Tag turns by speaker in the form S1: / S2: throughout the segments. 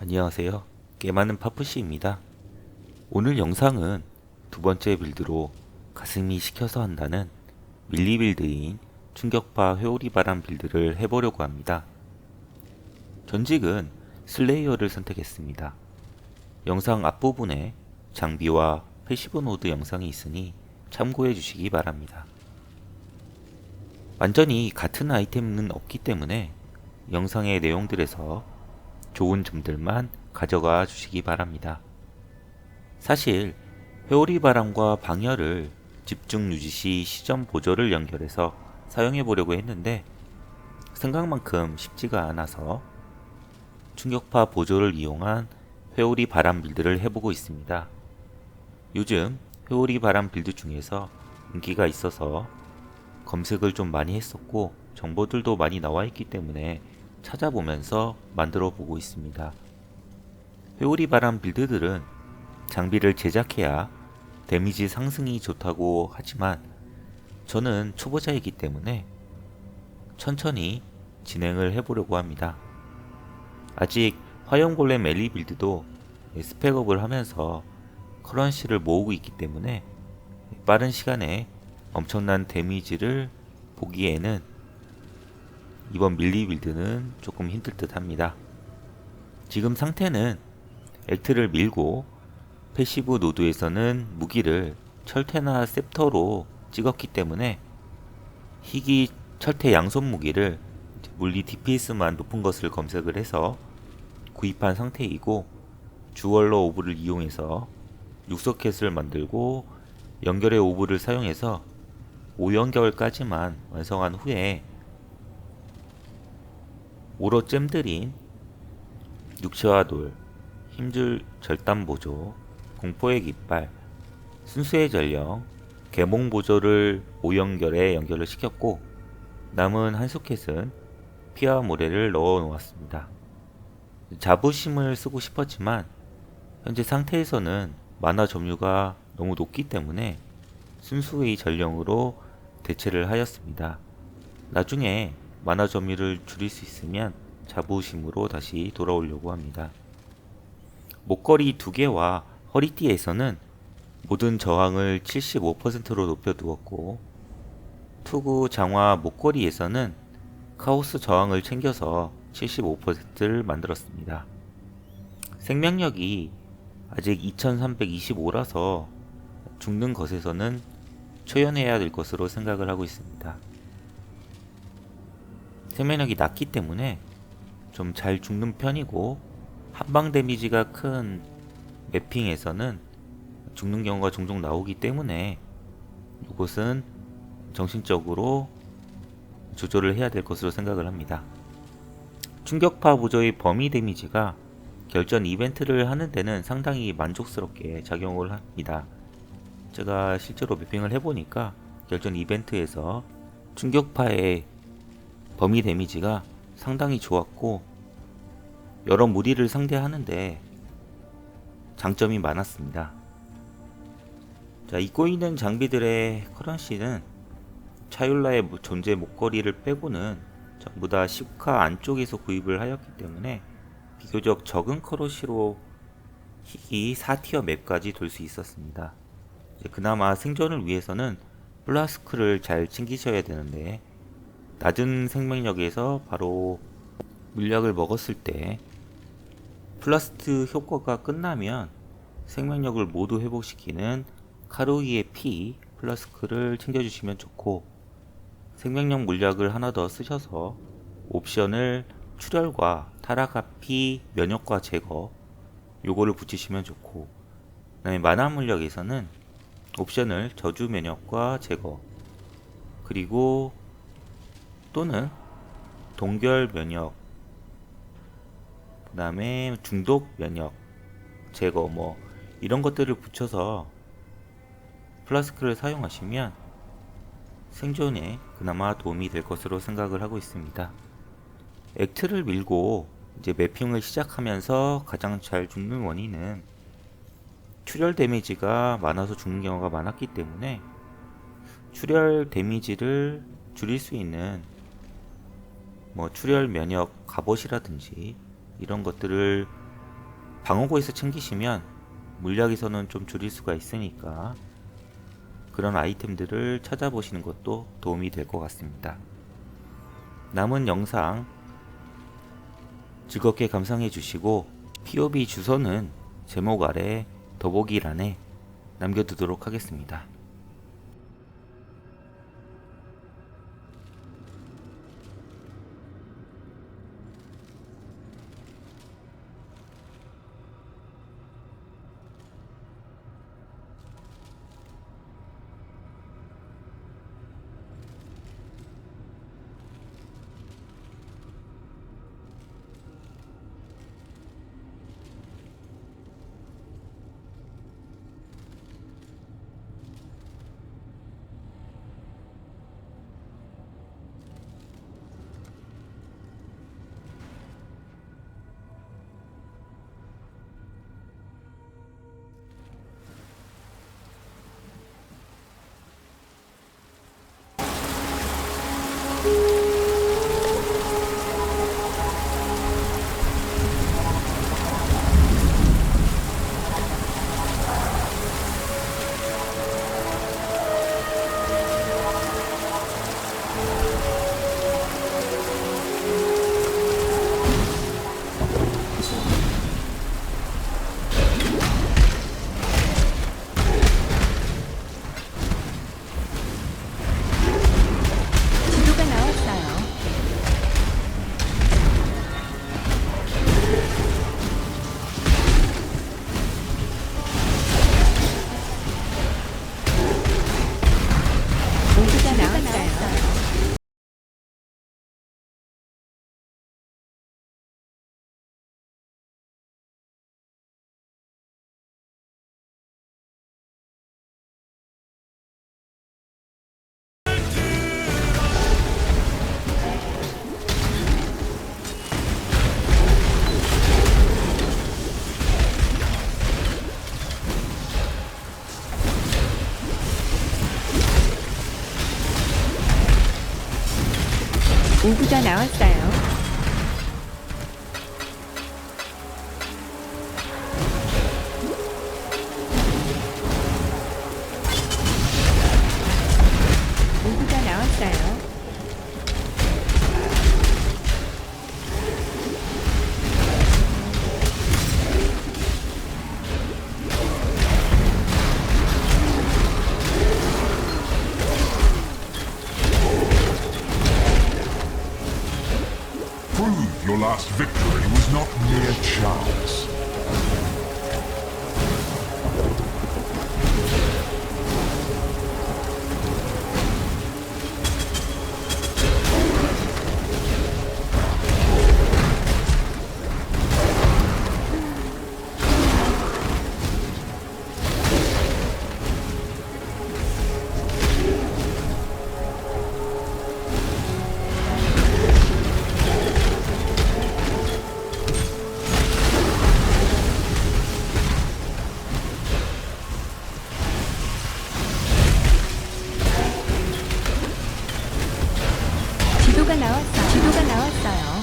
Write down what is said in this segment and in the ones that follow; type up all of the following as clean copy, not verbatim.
S1: 안녕하세요. 게임하는 파푸시입니다. 오늘 영상은 두 번째 빌드로 가슴이 시켜서 한다는 밀리 빌드인 충격파 회오리 바람 빌드를 해보려고 합니다. 전직은 슬레이어를 선택했습니다. 영상 앞부분에 장비와 패시브 노드 영상이 있으니 참고해 주시기 바랍니다. 완전히 같은 아이템은 없기 때문에 영상의 내용들에서 좋은 점들만 가져가 주시기 바랍니다. 사실 회오리 바람과 방열을 집중 유지 시 시점 보조를 연결해서 사용해 보려고 했는데 생각만큼 쉽지가 않아서 충격파 보조를 이용한 회오리 바람 빌드를 해보고 있습니다. 요즘 회오리 바람 빌드 중에서 인기가 있어서 검색을 좀 많이 했었고 정보들도 많이 나와 있기 때문에 찾아보면서 만들어 보고 있습니다. 회오리 바람 빌드들은 장비를 제작해야 데미지 상승이 좋다고 하지만 저는 초보자이기 때문에 천천히 진행을 해보려고 합니다. 아직 화염골렘 엘리 빌드도 스펙업을 하면서 커런시를 모으고 있기 때문에 빠른 시간에 엄청난 데미지를 보기에는 이번 밀리 빌드는 조금 힘들 듯 합니다. 지금 상태는 액트를 밀고 패시브 노드에서는 무기를 철퇴나 셉터로 찍었기 때문에 희귀 철퇴 양손 무기를 물리 DPS만 높은 것을 검색을 해서 구입한 상태이고 주얼러 오브를 이용해서 6서켓을 만들고 연결의 오브를 사용해서 5연결까지만 완성한 후에 오로 잼들인 육체화 돌, 힘줄 절단 보조, 공포의 깃발, 순수의 전령, 개몽 보조를 5연결에 연결을 시켰고 남은 한 소켓은 피와 모래를 넣어 놓았습니다. 자부심을 쓰고 싶었지만 현재 상태에서는 만화 점유가 너무 높기 때문에 순수의 전령으로 대체를 하였습니다. 나중에 만화 점유를 줄일 수 있으면 자부심으로 다시 돌아오려고 합니다. 목걸이 2개와 허리띠에서는 모든 저항을 75%로 높여두었고 투구 장화 목걸이에서는 카오스 저항을 챙겨서 75%를 만들었습니다. 생명력이 아직 2325라서 죽는 것에서는 초연해야 될 것으로 생각을 하고 있습니다. 생명력이 낮기 때문에 좀 잘 죽는 편이고 한방 데미지가 큰 매핑에서는 죽는 경우가 종종 나오기 때문에 이것은 정신적으로 조절을 해야 될 것으로 생각을 합니다. 충격파 보조의 범위 데미지가 결전 이벤트를 하는 데는 상당히 만족스럽게 작용을 합니다. 제가 실제로 매핑을 해보니까 결전 이벤트에서 충격파의 범위 데미지가 상당히 좋았고 여러 무리를 상대하는데 장점이 많았습니다. 자, 입고 있는 장비들의 커런시는 차율라의 존재 목걸이를 빼고는 전부 다 시카 안쪽에서 구입을 하였기 때문에 비교적 적은 커런시로 희귀 4티어 맵까지 돌 수 있었습니다. 그나마 생존을 위해서는 플라스크를 잘 챙기셔야 되는데 낮은 생명력에서 바로 물약을 먹었을 때 플라스트 효과가 끝나면 생명력을 모두 회복시키는 카루이의 피 플라스크를 챙겨주시면 좋고 생명력 물약을 하나 더 쓰셔서 옵션을 출혈과 타라카피 면역과 제거 요거를 붙이시면 좋고 그 다음에 만화 물약에서는 옵션을 저주 면역과 제거 그리고 또는 동결 면역 그 다음에 중독 면역 제거 뭐 이런 것들을 붙여서 플라스크를 사용하시면 생존에 그나마 도움이 될 것으로 생각을 하고 있습니다. 액트를 밀고 이제 매핑을 시작하면서 가장 잘 죽는 원인은 출혈 데미지가 많아서 죽는 경우가 많았기 때문에 출혈 데미지를 줄일 수 있는 뭐 출혈 면역 갑옷이라든지 이런 것들을 방어구에서 챙기시면 물약에서는 좀 줄일 수가 있으니까 그런 아이템들을 찾아보시는 것도 도움이 될 것 같습니다. 남은 영상 즐겁게 감상해 주시고 POB 주소는 제목 아래 더보기란에 남겨두도록 하겠습니다.
S2: 지도가 나왔어요. 모두가 나왔어요. 모두가 나왔어요. 모두가 나왔어요.
S3: Prove your last victory was not mere chance.
S2: 지도가 나왔어요. 지도가 나왔어요.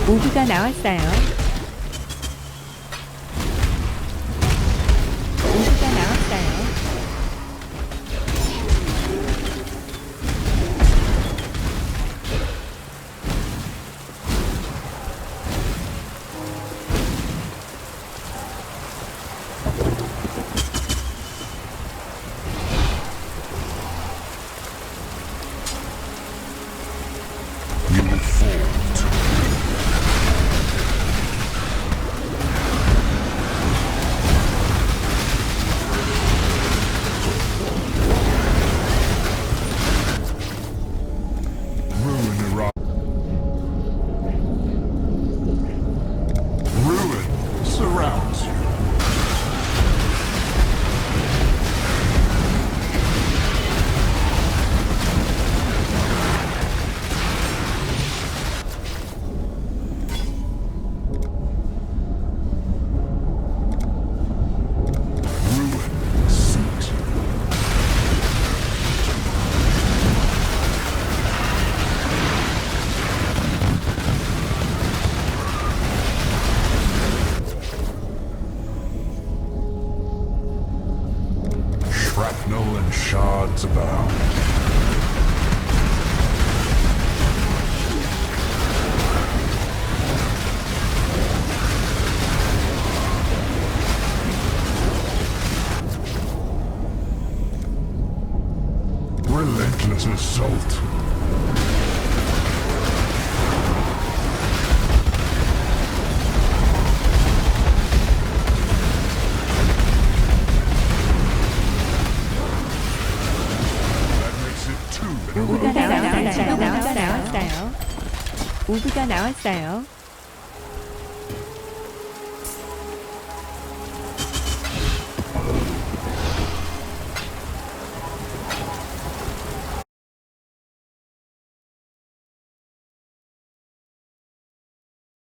S2: 모두가 나왔어요. 모두가 나왔어요.
S3: You will fall. Ruthless assault. That makes it two in a row.
S2: 오브가 나왔어요. 지도가 나왔어요. 오브가 나왔어요.